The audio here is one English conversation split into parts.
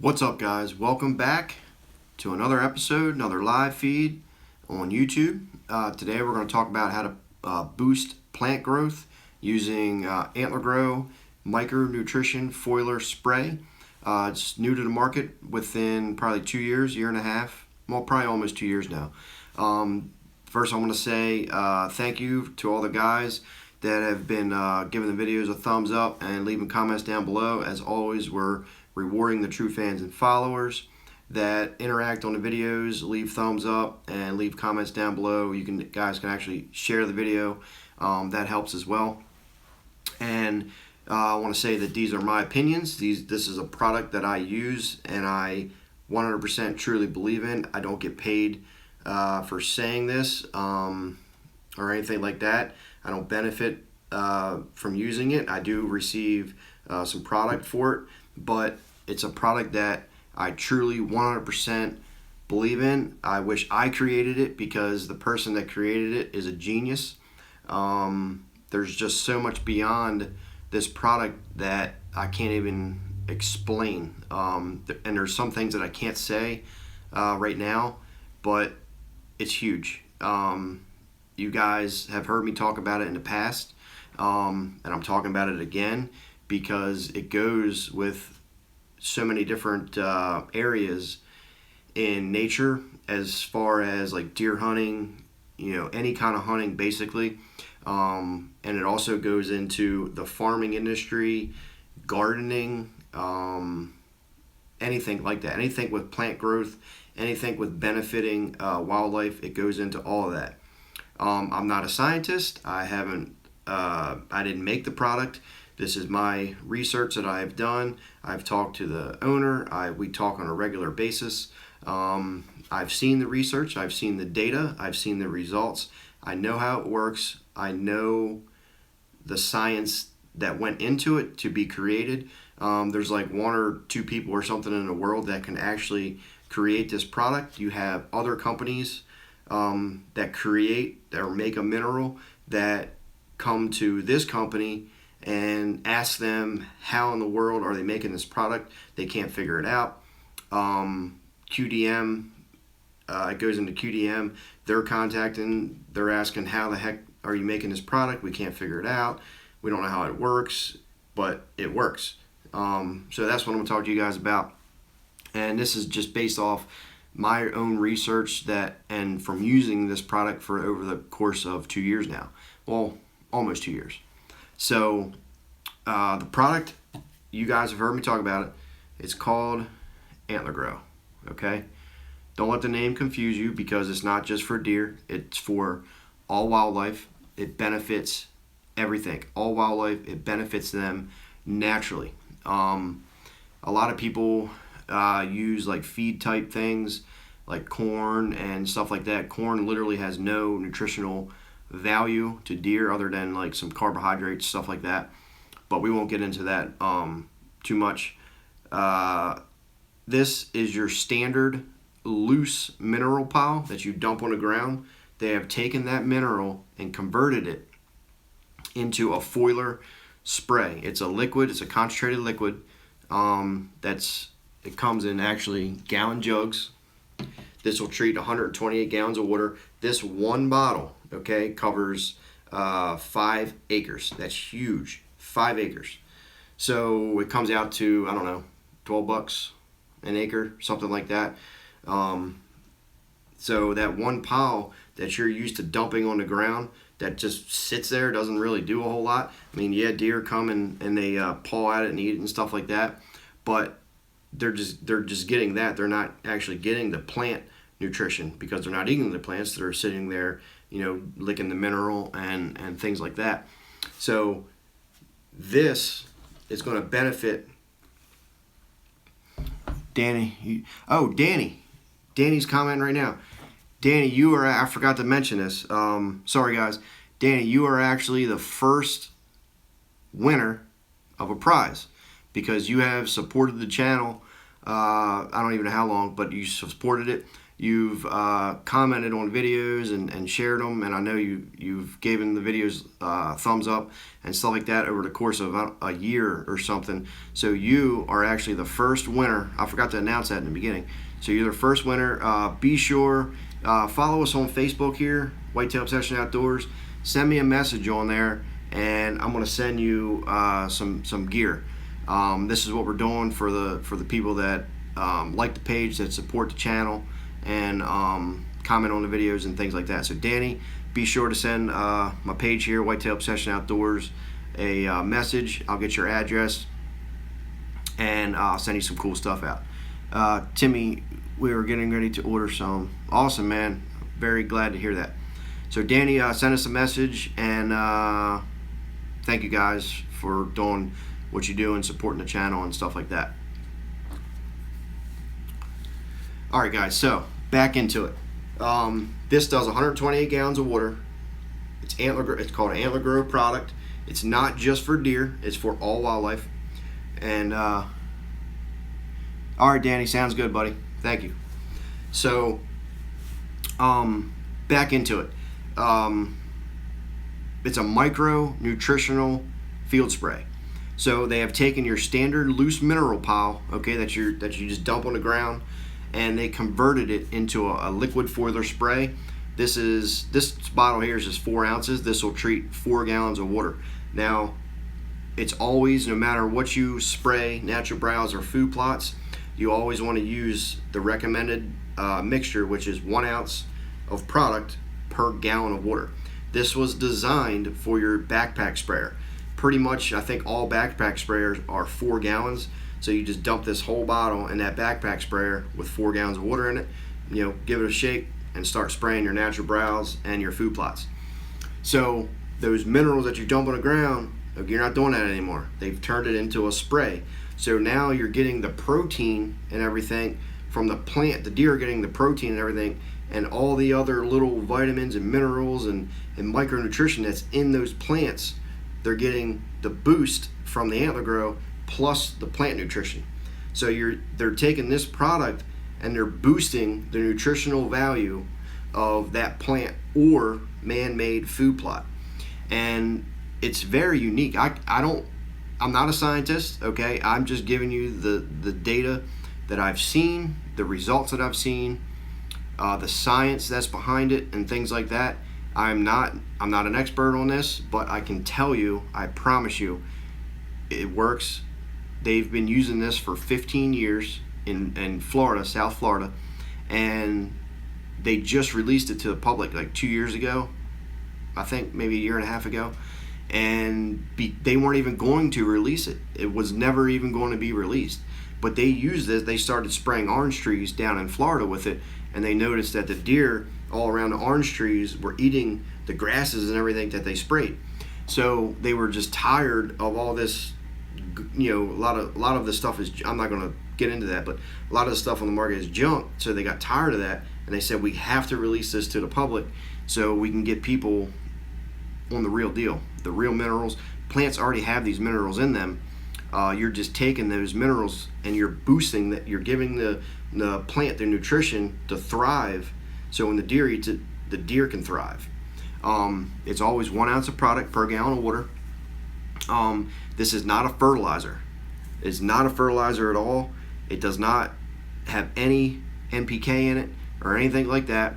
What's up, guys? Welcome back to another episode, another live feed on YouTube. Today we're going to talk about how to boost plant growth using Antler Grow micronutrition foiler spray. It's new to the market within probably 2 years, year and a half, well, probably almost 2 years now. First, I want to say thank you to all the guys that have been giving the videos a thumbs up and leaving comments down below. As always, we're rewarding the true fans and followers that interact on the videos, leave thumbs up, and leave comments down below. Guys can actually share the video. That helps as well. And I want to say that these are my opinions. This is a product that I use and I 100% truly believe in. I don't get paid for saying this or anything like that. I don't benefit from using it. I do receive some product for it, but it's a product that I truly 100% believe in. I wish I created it because the person that created it is a genius. There's just so much beyond this product that I can't even explain. And there's some things that I can't say right now, but it's huge. You guys have heard me talk about it in the past, and I'm talking about it again because it goes with so many different areas in nature, as far as like deer hunting, any kind of hunting basically. And it also goes into the farming industry, gardening, anything like that, anything with plant growth, anything with benefiting wildlife. It goes into all of that. I'm not a scientist. I didn't make the product. This is my research that I've done. I've talked to the owner. We talk on a regular basis. I've seen the research. I've seen the data. I've seen the results. I know how it works. I know the science that went into it to be created. There's like one or two people or something in the world that can actually create this product. You have other companies that create or make a mineral that come to this company and ask them how in the world are they making this product. They can't figure it out. QDM, it goes into QDM. They're contacting, they're asking, how the heck are you making this product? We can't figure it out. We don't know how it works, but it works. So that's what I'm going to talk to you guys about. And this is just based off my own research and from using this product for over the course of 2 years now. Well, almost 2 years. So the product, you guys have heard me talk about it. It's called Antler Grow. Okay? Don't let the name confuse you because it's not just for deer. It's for all wildlife. It benefits everything. All wildlife, it benefits them naturally. A lot of people use like feed type things like corn and stuff like that. Corn literally has no nutritional value to deer other than like some carbohydrates, stuff like that, but we won't get into that too much. This is your standard loose mineral pile that you dump on the ground. They have taken that mineral and converted it into a foiler spray. It's a liquid, it's a concentrated liquid. It comes in actually gallon jugs. This will treat 128 gallons of water. This one bottle, okay, covers 5 acres. That's huge, 5 acres. So it comes out to, I don't know, $12 an acre, something like that. So that one pile that you're used to dumping on the ground that just sits there, doesn't really do a whole lot. I mean, yeah, deer come and they paw at it and eat it and stuff like that, but they're just getting that. They're not actually getting the plant nutrition because they're not eating the plants. They're sitting there, licking the mineral and things like that. So this is going to benefit Danny. Danny's commenting right now. Danny, I forgot to mention this. Sorry guys. Danny, you are actually the first winner of a prize because you have supported the channel. I don't even know how long, but you supported it. You've commented on videos and shared them, and I know you've given the videos thumbs up and stuff like that over the course of a year or something. So you are actually the first winner. I forgot to announce that in the beginning. So you're the first winner. Be sure follow us on Facebook here, Whitetail Obsession Outdoors. Send me a message on there, and I'm going to send you some gear. This is what we're doing for the people that like the page, that support the channel, and comment on the videos and things like that. So Danny, be sure to send my page here, Whitetail Obsession Outdoors, a message. I'll get your address, and I'll send you some cool stuff out. Timmy, we were getting ready to order some. Awesome, man. Very glad to hear that. So Danny, send us a message, and thank you guys for doing what you do and supporting the channel and stuff like that. All right, guys, so back into it. This does 128 gallons of water. It's called an Antler Grow product. It's not just for deer, it's for all wildlife. And all right, Danny, sounds good, buddy. Thank you. So back into it. It's a micro nutritional field spray. So they have taken your standard loose mineral pile, okay, that you just dump on the ground, and they converted it into a liquid for their spray. This bottle here is just 4 ounces. This will treat 4 gallons of water. Now, it's always, no matter what you spray, natural browse or food plots, you always want to use the recommended mixture, which is 1 ounce of product per gallon of water. This was designed for your backpack sprayer. Pretty much, I think all backpack sprayers are 4 gallons. So you just dump this whole bottle in that backpack sprayer with 4 gallons of water in it, give it a shake, and start spraying your natural browse and your food plots. So those minerals that you dump on the ground, you're not doing that anymore. They've turned it into a spray. So now you're getting the protein and everything from the plant. The deer are getting the protein and everything, and all the other little vitamins and minerals and micronutrition that's in those plants. They're getting the boost from the Antler Grow plus the plant nutrition. So they're taking this product and they're boosting the nutritional value of that plant or man-made food plot. And it's very unique. I'm not a scientist, okay? I'm just giving you the data that I've seen, the results that I've seen, the science that's behind it and things like that. I'm not an expert on this, but I can tell you, I promise you, it works. They've been using this for 15 years in Florida, South Florida, and they just released it to the public like 2 years ago, I think maybe a year and a half ago, and they weren't even going to release it. It was never even going to be released. But they used this. They started spraying orange trees down in Florida with it, and they noticed that the deer all around the orange trees were eating the grasses and everything that they sprayed. So they were just tired of all this. A lot of the stuff is, I'm not going to get into that, but a lot of the stuff on the market is junk. So they got tired of that, and they said, we have to release this to the public so we can get people on the real deal, the real minerals. Plants already have these minerals in them. You're just taking those minerals and you're boosting that. You're giving the plant their nutrition to thrive. So when the deer eats it, the deer can thrive. It's always 1 ounce of product per gallon of water. This is not a fertilizer. It's not a fertilizer at all. It does not have any NPK in it or anything like that.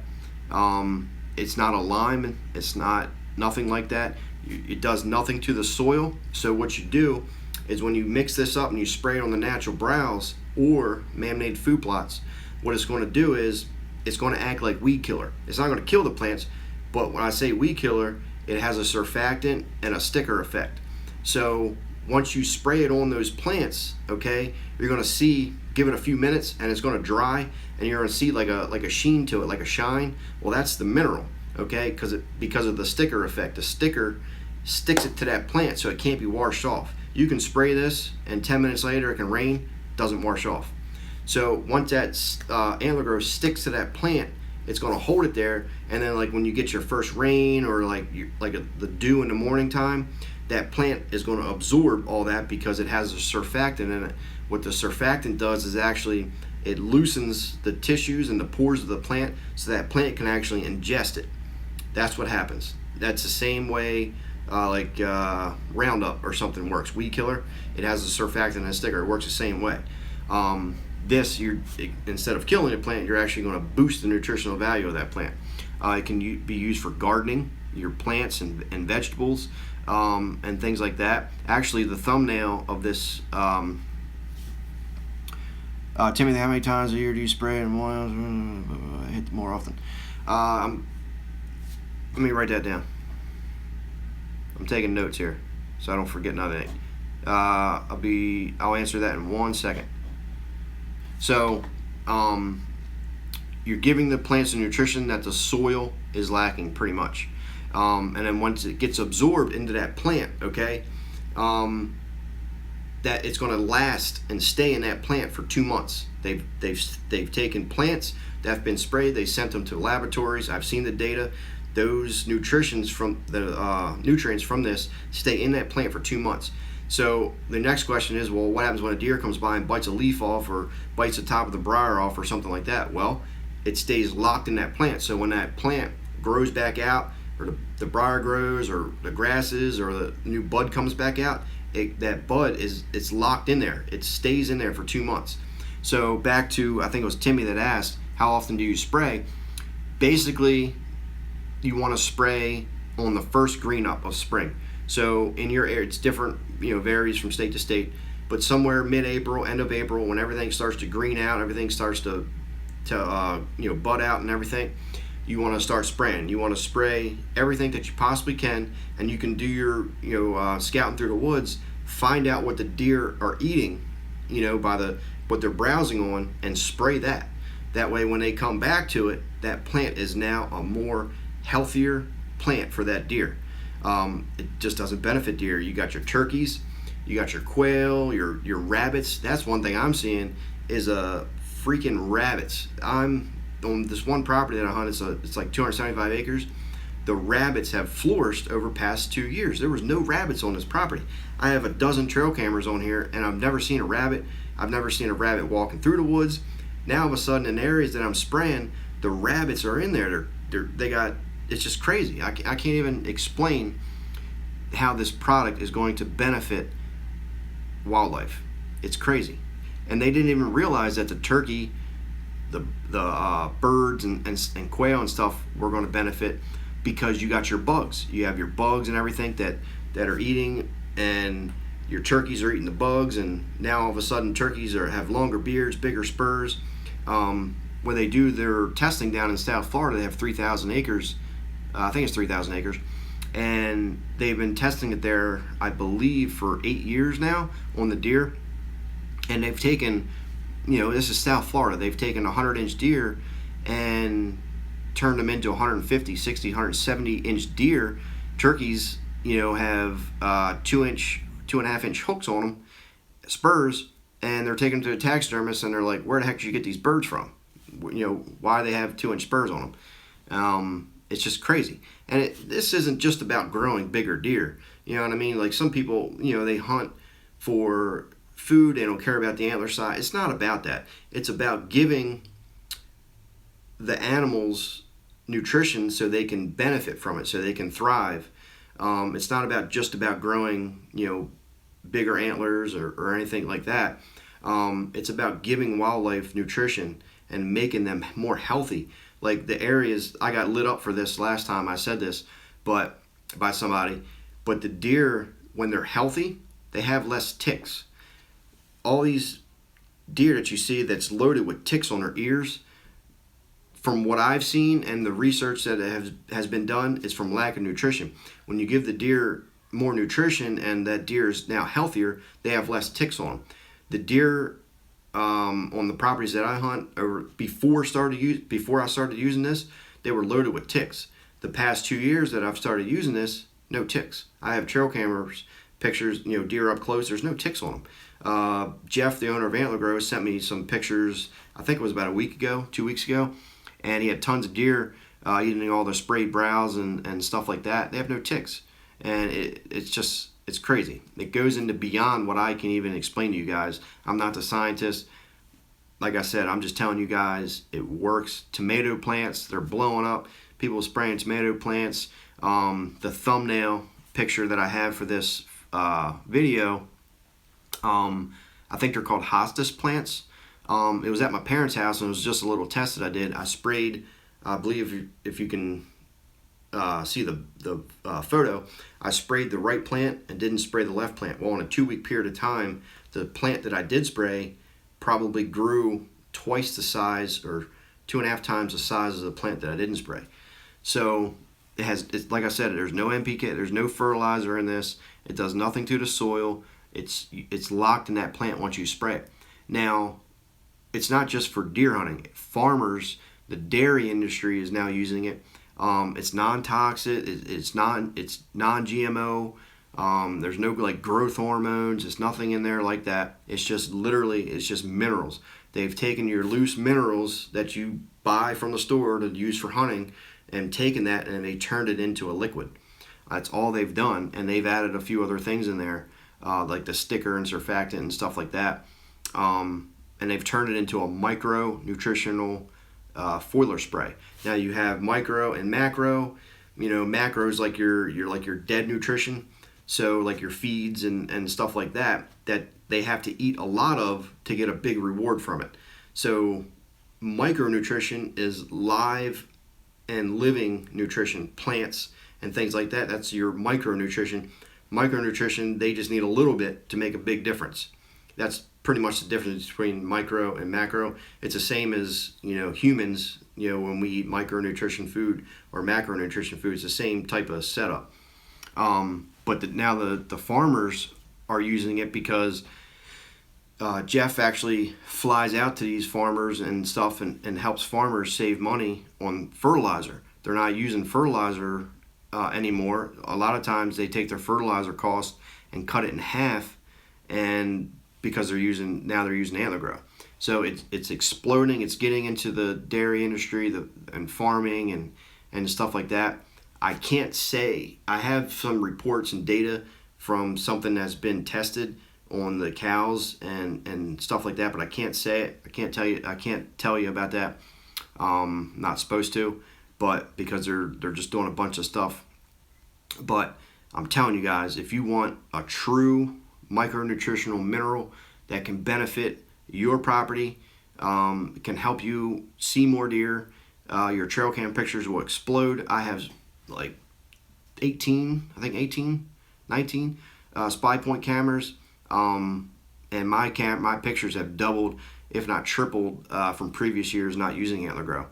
It's not a lime. It's not nothing like that. It does nothing to the soil. So what you do is when you mix this up and you spray it on the natural browse or man-made food plots, what it's going to do is it's going to act like weed killer. It's not going to kill the plants, but when I say weed killer, it has a surfactant and a sticker effect. So once you spray it on those plants, okay, you're going to see, give it a few minutes and it's going to dry, and you're going to see like a sheen to it, like a shine. Well, that's the mineral, okay, because of the sticker effect. The sticker sticks it to that plant so it can't be washed off. You can spray this and 10 minutes later it can rain, doesn't wash off. So once that Antler Grow sticks to that plant, it's going to hold it there, and then like when you get your first rain or the dew in the morning time, that plant is going to absorb all that because it has a surfactant in it. What the surfactant does is actually it loosens the tissues and the pores of the plant so that plant can actually ingest it. That's what happens. That's the same way Roundup or something works. Weed killer, it has a surfactant and a sticker. It works the same way. Instead of killing a plant, you're actually going to boost the nutritional value of that plant. It can be used for gardening, your plants and vegetables, and things like that. Actually, the thumbnail of this, Timothy, how many times a year do you spray? And hit more often. Let me write that down. I'm taking notes here, so I don't forget nothing. I'll answer that in 1 second. So, you're giving the plants the nutrition that the soil is lacking, pretty much. And then once it gets absorbed into that plant, okay, that it's going to last and stay in that plant for 2 months. They've taken plants that have been sprayed. They sent them to laboratories. I've seen the data. Those nutrients from this stay in that plant for 2 months. So the next question is, well, what happens when a deer comes by and bites a leaf off or bites the top of the briar off or something like that? Well, it stays locked in that plant. So when that plant grows back out, or the briar grows, or the grasses, or the new bud comes back out, that bud it's locked in there. It stays in there for 2 months. So back to, I think it was Timmy that asked, how often do you spray? Basically, you want to spray on the first green up of spring. So in your area, it's different, varies from state to state, but somewhere mid-April, end of April, when everything starts to green out, everything starts to bud out and everything, you want to start spraying. You want to spray everything that you possibly can, and you can do your scouting through the woods, find out what the deer are eating, by what they're browsing on, and spray that. That way, when they come back to it, that plant is now a more healthier plant for that deer. It just doesn't benefit deer. You got your turkeys, you got your quail, your rabbits. That's one thing I'm seeing is freaking rabbits. I'm on this one property that I hunt. It's like 275 acres. The rabbits have flourished over past 2 years. There was no rabbits on this property. I have a dozen trail cameras on here, and I've never seen a rabbit. I've never seen a rabbit walking through the woods. Now all of a sudden, in areas that I'm spraying, the rabbits are in there. It's just crazy. I can't even explain how this product is going to benefit wildlife. It's crazy. And they didn't even realize that the turkey, the birds and quail and stuff were going to benefit, because you got your bugs. You have your bugs and everything that are eating, and your turkeys are eating the bugs, and now all of a sudden turkeys have longer beards, bigger spurs. When they do their testing down in South Florida, they have 3,000 acres. I think it's 3,000 acres. And they've been testing it there, I believe, for 8 years now on the deer. And they've taken, this is South Florida, they've taken 100-inch deer and turned them into 150, 60, 170-inch deer. Turkeys, have 2.5-inch hooks on them, spurs, and they're taking them to a taxidermist, and they're like, where the heck did you get these birds from? Why do they have 2-inch spurs on them? It's just crazy. And this isn't just about growing bigger deer. You know what I mean? Like some people, they hunt for food. They don't care about the antler size. It's not about that. It's about giving the animals nutrition so they can benefit from it, so they can thrive. It's not just about growing, bigger antlers or anything like that. It's about giving wildlife nutrition and making them more healthy. Like the areas, I got lit up for this last time I said this, but by somebody. But the deer, when they're healthy, they have less ticks. All these deer that you see that's loaded with ticks on their ears, from what I've seen and the research that has been done, is from lack of nutrition. When you give the deer more nutrition and that deer is now healthier, they have less ticks on them. The deer on the properties that I hunt, or before I started using this, they were loaded with ticks. The past 2 years that I've started using this, no ticks. I have trail cameras, pictures, deer up close. There's no ticks on them. Jeff, the owner of Antler, sent me some pictures. I think it was about 2 weeks ago, and he had tons of deer eating all the sprayed browse and stuff like that. They have no ticks, and it's crazy. It goes into beyond what I can even explain to you guys. I'm not the scientist. like I said, I'm just telling you guys, it works. Tomato plants, they're blowing up. People spraying tomato plants. The thumbnail picture that I have for this video, I think they're called hostas plants. It was at my parents' house, and it was just a little test that I did. I sprayed, I believe if you can see the photo, I sprayed the right plant and didn't spray the left plant. Well, in a 2-week period of time, the plant that I did spray probably grew twice the size, or 2.5 times the size of the plant that I didn't spray. So it's like I said, there's no NPK, there's no fertilizer in this. It does nothing to the soil. It's locked in that plant once you spray it. Now, it's not just for deer hunting. Farmers, the dairy industry is now using it. It's non-toxic. It's non-GMO. There's no like growth hormones. It's nothing in there like that. It's just minerals. They've taken your loose minerals that you buy from the store to use for hunting and taken that and they turned it into a liquid. That's all they've done, and they've added a few other things in there, like the sticker and surfactant and stuff like that. And they've turned it into a micro nutritional foiler spray. Now you have micro and macro. Macro is like your dead nutrition. So like your feeds and stuff like that they have to eat a lot of to get a big reward from it. So micronutrition is live and living nutrition, plants and things like that. That's your micronutrition. Micronutrition, they just need a little bit to make a big difference. That's pretty much the difference between micro and macro. It's the same as humans. When we eat micronutrition food or macronutrition food, it's the same type of setup. But now the farmers are using it because Jeff actually flies out to these farmers and stuff and helps farmers save money on fertilizer. They're not using fertilizer anymore. A lot of times they take their fertilizer cost and cut it in half, and because they're using Antler Grow. So it's exploding. It's getting into the dairy industry and farming and stuff like that. I can't say. I have some reports and data from something that's been tested on the cows and stuff like that, but I can't say it. I can't tell you about that. Not supposed to, but because they're just doing a bunch of stuff. But I'm telling you guys, if you want a true micronutritional mineral that can benefit your property, can help you see more deer, your trail cam pictures will explode. I have like 19 spy point cameras, and my pictures have doubled, if not tripled, from previous years not using Antler Grow.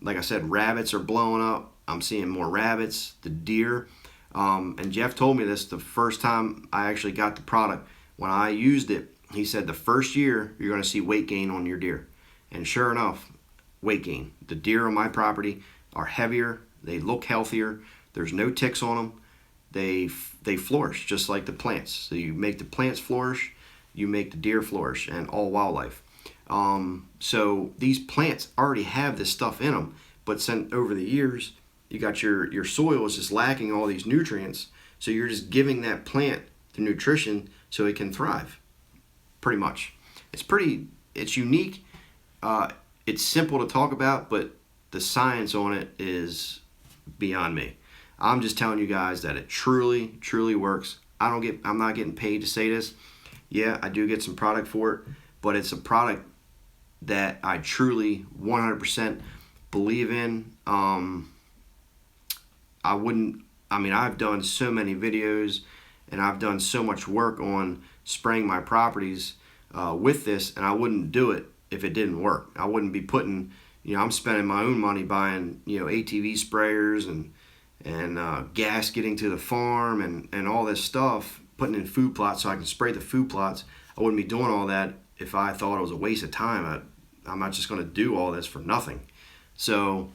Like I said, rabbits are blowing up. I'm seeing more rabbits, the deer, and Jeff told me this the first time I actually got the product. When I used it, he said the first year you're going to see weight gain on your deer, and sure enough, weight gain. The deer on my property are heavier. They look healthier. There's no ticks on them. They flourish just like the plants. So you make the plants flourish, you make the deer flourish, and all wildlife. So these plants already have this stuff in them, but sent over the years, you got your soil is just lacking all these nutrients. So you're just giving that plant the nutrition so it can thrive. Pretty much. It's unique. It's simple to talk about, but the science on it is beyond me. I'm just telling you guys that it truly, truly works. I'm not getting paid to say this. Yeah, I do get some product for it, but it's a product that I truly 100% believe in. I've done so many videos and I've done so much work on spraying my properties with this, and I wouldn't do it if it didn't work. I wouldn't be putting, I'm spending my own money buying, ATV sprayers and gas getting to the farm and all this stuff, putting in food plots so I can spray the food plots. I wouldn't be doing all that if I thought it was a waste of time. I'm not just going to do all this for nothing. So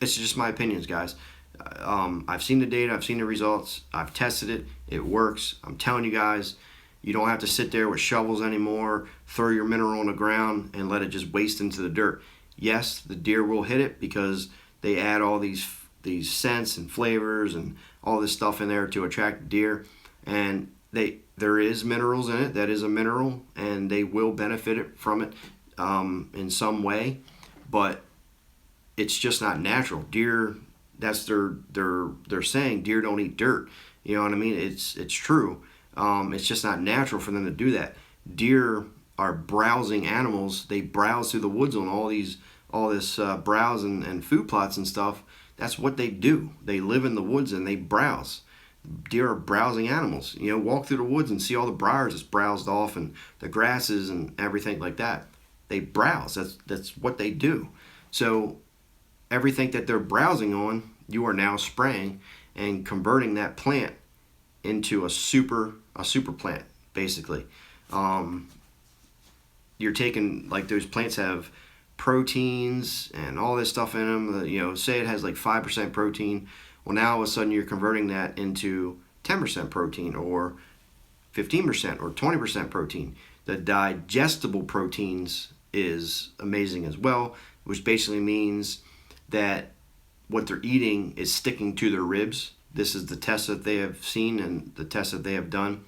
it's just my opinions, guys. I've seen the data, I've seen the results, I've tested it, it works. I'm telling you guys, you don't have to sit there with shovels anymore, throw your mineral on the ground and let it just waste into the dirt. Yes, the deer will hit it because they add all these scents and flavors and all this stuff in there to attract deer, and there is minerals in it. That is a mineral, and they will benefit it from it in some way, but it's just not natural. Deer, that's they're saying deer don't eat dirt. You know what I mean? It's true. It's just not natural for them to do that. Deer are browsing animals. They browse through the woods on all this browse and food plots and stuff. That's what they do. They live in the woods and they browse. Deer are browsing animals. You know, walk through the woods and see all the briars that's browsed off and the grasses and everything like that. They browse. That's what they do. So everything that they're browsing on, you are now spraying and converting that plant into a super plant, basically. You're taking, like, those plants have proteins and all this stuff in them. You know, say it has like 5% protein. Well, now all of a sudden you're converting that into 10% protein or 15% or 20% protein. The digestible proteins is amazing as well, which basically means that what they're eating is sticking to their ribs. This is the test that they have seen and the test that they have done.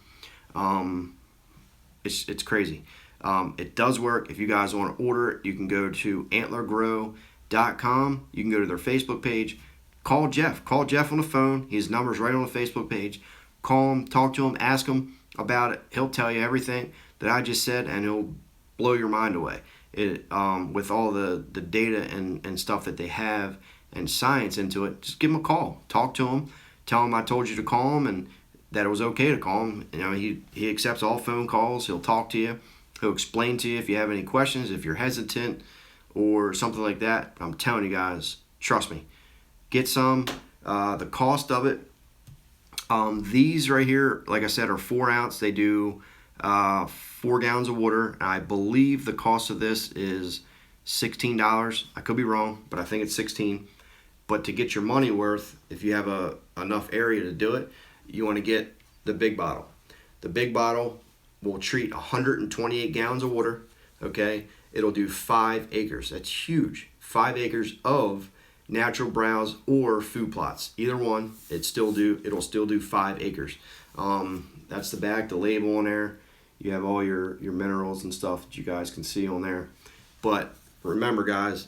It's crazy. It does work. If you guys want to order it, you can go to antlergrow.com. You can go to their Facebook page. Call Jeff. Call Jeff on the phone. His number's right on the Facebook page. Call him, talk to him, ask him about it. He'll tell you everything that I just said, and he'll blow your mind away. With all the data and stuff that they have and science into it, just give him a call. Talk to him. Tell him I told you to call him and that it was okay to call him. You know, he accepts all phone calls. He'll talk to you. He'll explain to you if you have any questions, if you're hesitant or something like that. I'm telling you guys, trust me. Get some. The cost of it, these right here, like I said, are 4 ounce. They do 4 gallons of water. I believe the cost of this is $16. I could be wrong, but I think it's $16. But to get your money worth, if you have enough area to do it, you want to get the big bottle. The big bottle will treat 128 gallons of water. Okay, it'll do 5 acres. That's huge. 5 acres of natural browse or food plots. Either one, it'll still do 5 acres. That's the back, the label on there. You have all your minerals and stuff that you guys can see on there. But remember, guys,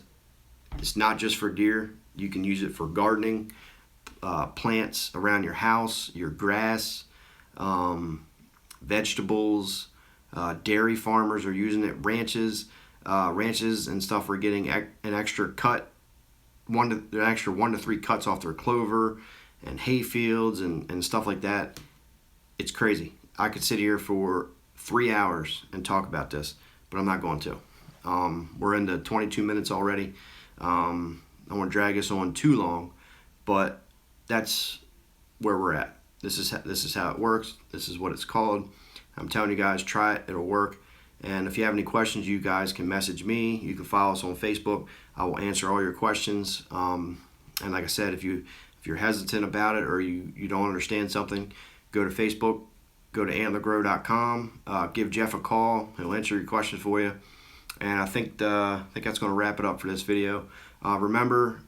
it's not just for deer. You can use it for gardening, plants around your house, your grass, vegetables. Dairy farmers are using it. Ranches and stuff are getting an extra cut, an extra 1 to 3 cuts off their clover and hay fields and stuff like that. It's crazy. I could sit here for 3 hours and talk about this, but I'm not going to. We're into 22 minutes already. I don't want to drag this on too long, but that's where we're at. This is how it works. This is what it's called. I'm telling you guys, try it. It'll work. And if you have any questions, you guys can message me. You can follow us on Facebook. I will answer all your questions. And like I said, if you're hesitant about it or you don't understand something, go to Facebook, go to antlergrow.com, give Jeff a call. He'll answer your questions for you. And I think that's going to wrap it up for this video. Remember,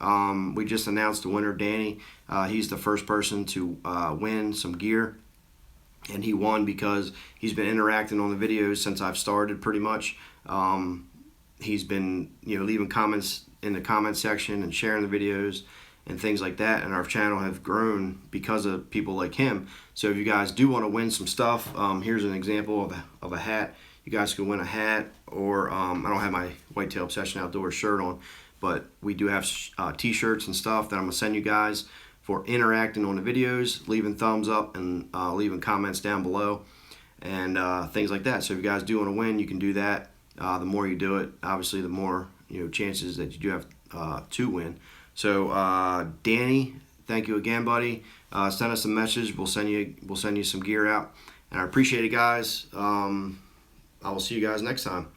we just announced the winner, Danny. He's the first person to win some gear. And he won because he's been interacting on the videos since I've started, pretty much. He's been, leaving comments in the comment section and sharing the videos and things like that. And our channel have grown because of people like him. So if you guys do want to win some stuff, here's an example of a hat. You guys can win a hat, or I don't have my Whitetail Obsession Outdoors shirt on, but we do have t-shirts and stuff that I'm going to send you guys for interacting on the videos, leaving thumbs up, and leaving comments down below, and things like that. So if you guys do want to win, you can do that. The more you do it, obviously, the more chances that you do have to win. So Danny, thank you again, buddy. Send us a message. We'll send you some gear out, and I appreciate it, guys. I will see you guys next time.